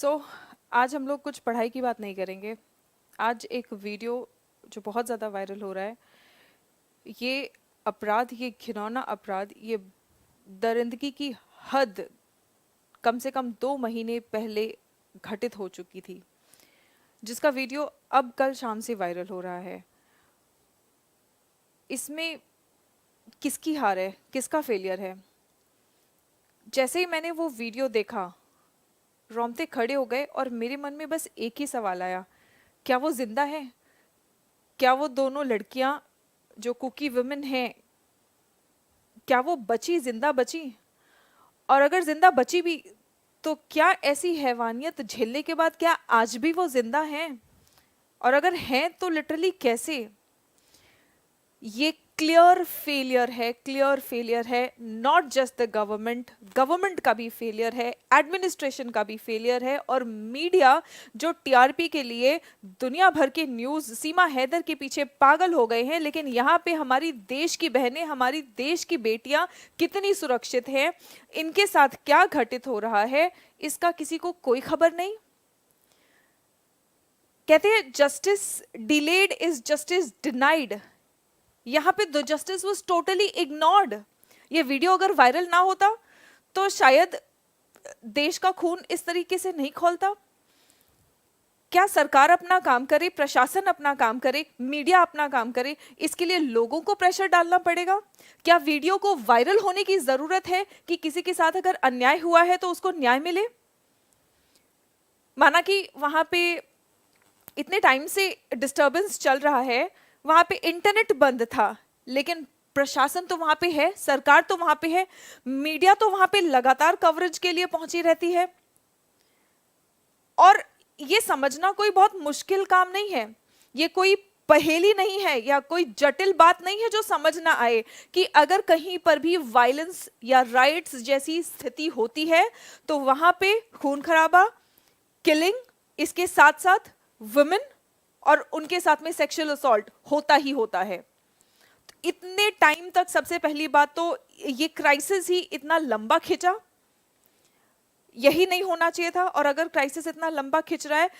आज हम लोग कुछ पढ़ाई की बात नहीं करेंगे। आज एक वीडियो जो बहुत ज़्यादा वायरल हो रहा है, ये अपराध, ये घिनौना अपराध, ये दरिंदगी की हद कम से कम 2 महीने पहले घटित हो चुकी थी, जिसका वीडियो अब कल शाम से वायरल हो रहा है। इसमें किसकी हार है, किसका फेलियर है? जैसे ही मैंने वो वीडियो देखा, रोंगटे खड़े हो गए और मेरे मन में बस एक ही सवाल आया, क्या वो जिंदा है? क्या वो दोनों लड़कियां जो कुकी वुमेन हैं, क्या वो बची, जिंदा बची? और अगर जिंदा बची भी, तो क्या ऐसी हैवानियत झेलने के बाद क्या आज भी वो जिंदा हैं? और अगर हैं तो लिटरली कैसे? ये क्लियर फेलियर है, क्लियर फेलियर है। Not just the government, government का भी फेलियर है, एडमिनिस्ट्रेशन का भी फेलियर है, और मीडिया जो टीआरपी के लिए दुनिया भर के न्यूज सीमा हैदर के पीछे पागल हो गए हैं, लेकिन यहाँ पे हमारी देश की बहनें, हमारी देश की बेटियां कितनी सुरक्षित हैं, इनके साथ क्या घटित हो रहा है, इसका किसी को कोई खबर नहीं। कहते हैं justice delayed is justice denied. यहाँ पे the justice was totally ignored. ये वीडियो अगर वायरल ना होता तो शायद देश का खून इस तरीके से नहीं खौलता। क्या सरकार अपना काम करे, प्रशासन अपना काम करे, मीडिया अपना काम करे, इसके लिए लोगों को प्रेशर डालना पड़ेगा? क्या वीडियो को वायरल होने की जरूरत है कि किसी के साथ अगर अन्याय हुआ है तो उसको न्याय मिले? माना कि वहां पे इतने टाइम से डिस्टरबेंस चल रहा है, वहां पे इंटरनेट बंद था, लेकिन प्रशासन तो वहां पे है, सरकार तो वहां पे है, मीडिया तो वहां पे लगातार कवरेज के लिए पहुंची रहती है। और ये समझना कोई बहुत मुश्किल काम नहीं है, ये कोई पहेली नहीं है या कोई जटिल बात नहीं है जो समझ ना आए कि अगर कहीं पर भी वायलेंस या राइट्स जैसी स्थिति होती है तो वहां पे खून खराबा, किलिंग, इसके साथ साथ वुमेन और उनके साथ में सेक्सुअल असॉल्ट होता ही होता है। इतने टाइम तक, सबसे पहली बात तो ये क्राइसिस ही इतना लंबा खिंचा, यही नहीं होना चाहिए था। और अगर क्राइसिस इतना लंबा खिंच रहा है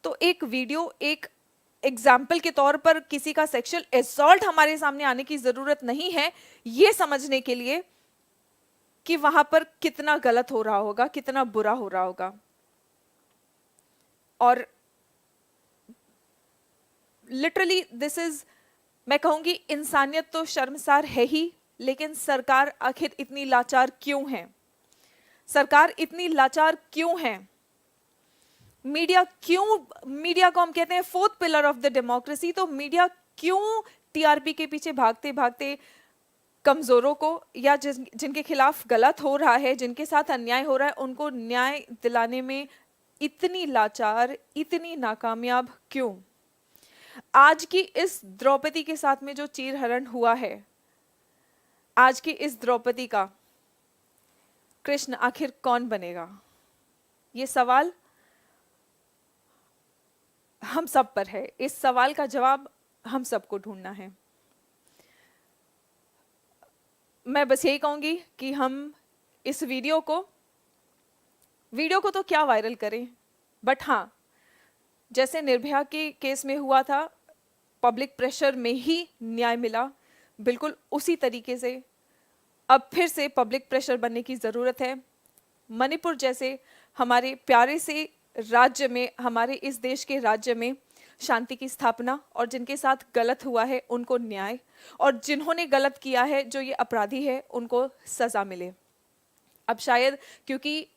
तो एक वीडियो, एक एग्जाम्पल के तौर पर किसी का सेक्सुअल असॉल्ट हमारे सामने आने की जरूरत नहीं है ये समझने के लिए कि वहां पर कितना गलत हो रहा होगा, कितना बुरा हो रहा होगा। और लिटरली दिस इज, मैं कहूंगी इंसानियत तो शर्मसार है ही, लेकिन सरकार आखिर इतनी लाचार क्यों है? सरकार इतनी लाचार क्यों है? मीडिया क्यों, मीडिया को हम कहते हैं fourth pillar of the democracy, तो मीडिया क्यों टीआरपी के पीछे भागते भागते कमजोरों को या जिनके खिलाफ गलत हो रहा है, जिनके साथ अन्याय हो रहा है, उनको न्याय दिलाने में इतनी लाचार, इतनी नाकामयाब क्यों? आज की इस द्रौपदी के साथ में जो चीरहरण हुआ है, आज की इस द्रौपदी का कृष्ण आखिर कौन बनेगा? ये सवाल हम सब पर है, इस सवाल का जवाब हम सबको ढूंढना है। मैं बस यही कहूंगी कि हम इस वीडियो को तो क्या वायरल करें, बट हाँ, जैसे निर्भया के केस में हुआ था, पब्लिक प्रेशर में ही न्याय मिला, बिल्कुल उसी तरीके से अब फिर से पब्लिक प्रेशर बनने की जरूरत है। मणिपुर जैसे हमारे प्यारे से राज्य में, हमारे इस देश के राज्य में शांति की स्थापना, और जिनके साथ गलत हुआ है उनको न्याय, और जिन्होंने गलत किया है, जो ये अपराधी है, उनको सजा मिले। अब शायद क्योंकि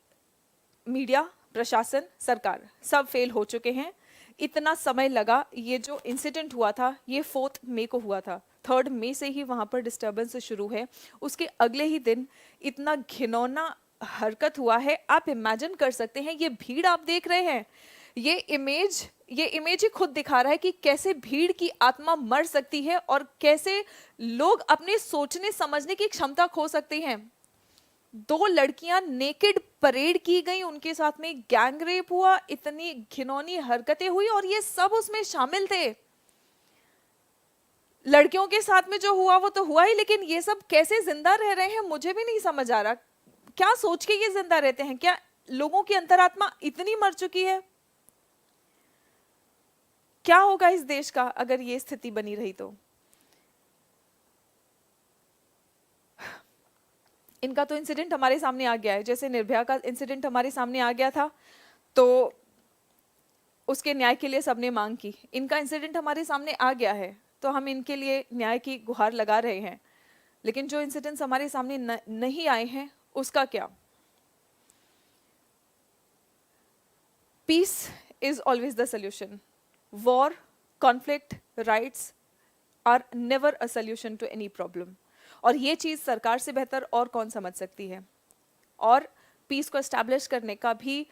मीडिया, प्रशासन, सरकार सब फेल हो चुके हैं, इतना समय लगा। ये जो इंसिडेंट हुआ था ये 4 मई को हुआ था, 3 मई से ही वहां पर डिस्टर्बेंस शुरू है, उसके अगले ही दिन इतना घिनौना हरकत हुआ है। आप इमेजिन कर सकते हैं, ये भीड़ आप देख रहे हैं, ये इमेज ही खुद दिखा रहा है कि कैसे भीड़ की आत्मा मर सकती है और कैसे लोग अपने सोचने समझने की क्षमता खो सकते हैं। 2 लड़कियां नेकेड परेड की गई, उनके साथ में गैंग रेप हुआ, इतनी घिनौनी हरकतें हुई, और ये सब उसमें शामिल थे। लड़कियों के साथ में जो हुआ वो तो हुआ ही, लेकिन ये सब कैसे जिंदा रह रहे हैं मुझे भी नहीं समझ आ रहा। क्या सोच के ये जिंदा रहते हैं? क्या लोगों की अंतरात्मा इतनी मर चुकी है। क्या होगा इस देश का अगर ये स्थिति बनी रही तो? इनका तो इंसिडेंट हमारे सामने आ गया है, जैसे निर्भया का इंसिडेंट हमारे सामने आ गया था तो उसके न्याय के लिए सबने मांग की। इनका इंसिडेंट हमारे सामने आ गया है तो हम इनके लिए न्याय की गुहार लगा रहे हैं। लेकिन जो इंसिडेंट्स हमारे सामने नहीं आए हैं उसका क्या? Peace is always the solution. War, conflict, riots are never a solution to any problem. और ये चीज सरकार से बेहतर और कौन समझ सकती है? और पीस को एस्टैब्लिश करने का भी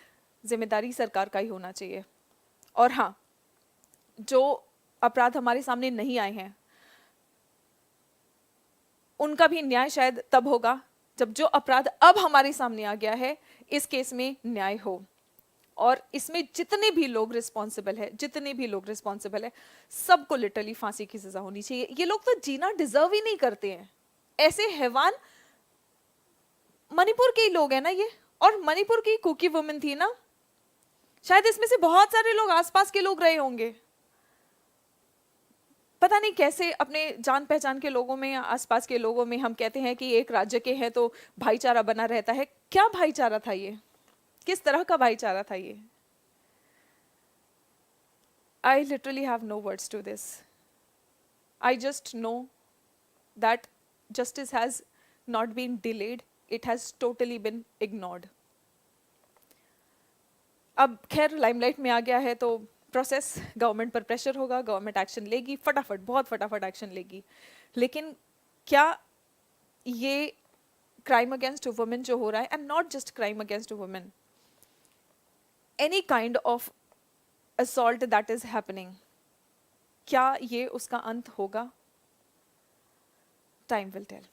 जिम्मेदारी सरकार का ही होना चाहिए। और हाँ, जो अपराध हमारे सामने नहीं आए हैं उनका भी न्याय शायद तब होगा जब जो अपराध अब हमारे सामने आ गया है इस केस में न्याय हो। और इसमें जितने भी लोग रिस्पॉन्सिबल है सबको लिटरली फांसी की सजा होनी चाहिए। ये लोग तो जीना डिजर्व ही नहीं करते हैं। ऐसे हैवान मणिपुर के ही लोग हैं ना ये, और मणिपुर की कुकी वुमेन थी ना, शायद इसमें से बहुत सारे लोग आसपास के लोग रहे होंगे। पता नहीं कैसे अपने जान पहचान के लोगों में, आसपास के लोगों में हम कहते हैं कि एक राज्य के हैं तो भाईचारा बना रहता है। क्या भाईचारा था ये? किस तरह का भाईचारा था ये? I literally have no words to this. I just know that justice has not been delayed, it has totally been ignored. अब खैर लाइमलाइट में आ गया है तो प्रोसेस, गवर्नमेंट पर प्रेशर होगा, गवर्नमेंट एक्शन लेगी, फटाफट, बहुत फटाफट एक्शन लेगी। लेकिन क्या ये क्राइम अगेंस्ट वुमेन जो हो रहा है, and not just crime against women, any kind of assault that is happening, क्या ये उसका अंत होगा? Time will tell.